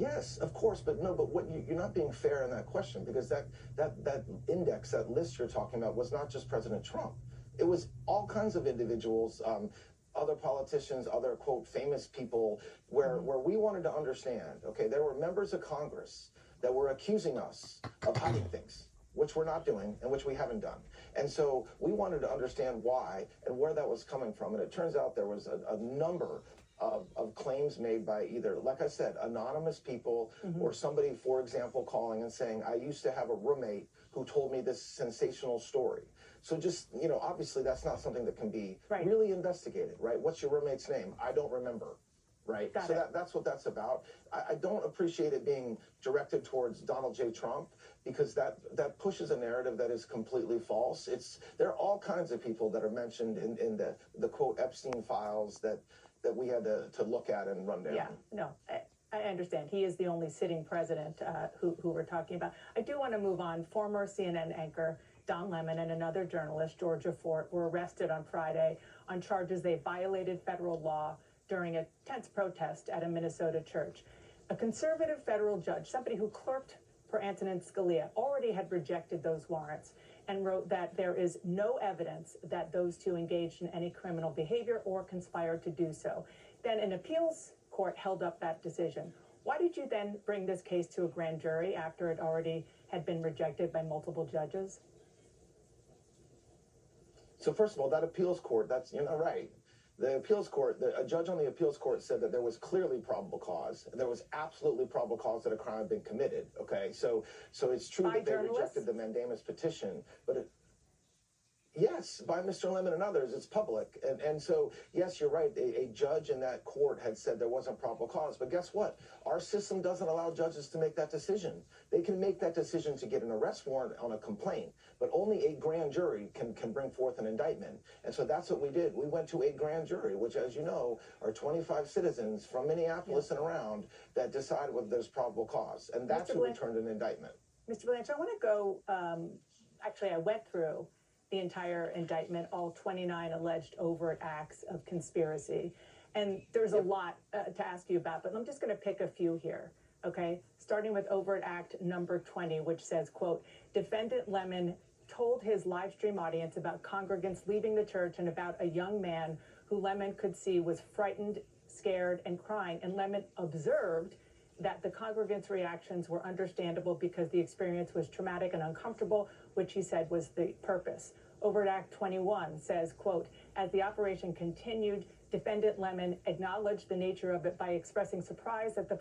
Yes, of course, but no, but you're not being fair in that question, because that index, that list you're talking about, was not just President Trump. It was all kinds of individuals, other politicians, other quote famous people, where we wanted to understand. Okay, there were members of Congress that were accusing us of hiding things, which we're not doing and which we haven't done. And so we wanted to understand why and where that was coming from. And it turns out there was a number of claims made by either, like I said, anonymous people, or somebody, for example, calling and saying, I used to have a roommate who told me this sensational story. So just, obviously that's not something that can be really investigated, right? What's your roommate's name? I don't remember. Right. So that's what that's about. I don't appreciate it being directed towards Donald J. Trump, because that pushes a narrative that is completely false. There are all kinds of people that are mentioned in the quote Epstein files that we had to look at and run down. Yeah, no, I understand. He is the only sitting president who we're talking about. I do want to move on. Former CNN anchor Don Lemon and another journalist, Georgia Fort, were arrested on Friday on charges they violated federal law during a tense protest at a Minnesota church. A conservative federal judge, somebody who clerked for Antonin Scalia, already had rejected those warrants and wrote that there is no evidence that those two engaged in any criminal behavior or conspired to do so. Then an appeals court held up that decision. Why did you then bring this case to a grand jury after it already had been rejected by multiple judges? So first of all, that appeals court, you're not right. The appeals court, a judge on the appeals court said that there was clearly probable cause. There was absolutely probable cause that a crime had been committed. Okay, so it's true that they rejected the mandamus petition, but yes, by Mr. Lemon and others, it's public. And so, yes, you're right. A judge in that court had said there wasn't probable cause. But guess what? Our system doesn't allow judges to make that decision. They can make that decision to get an arrest warrant on a complaint, but only a grand jury can bring forth an indictment. And so that's what we did. We went to a grand jury, which, as you know, are 25 citizens from Minneapolis and around that decide whether there's probable cause. And that's who returned an indictment. Mr. Blanchard, I want to go, actually, I went through the entire indictment, all 29 alleged overt acts of conspiracy. And there's a lot to ask you about, but I'm just going to pick a few here, okay? Starting with overt act number 20, which says, quote, defendant Lemon told his live stream audience about congregants leaving the church and about a young man who Lemon could see was frightened, scared, and crying. And Lemon observed that the congregants' reactions were understandable because the experience was traumatic and uncomfortable, which he said was the purpose. Overt Act 21 says, quote, as the operation continued, defendant Lemon acknowledged the nature of it by expressing surprise that the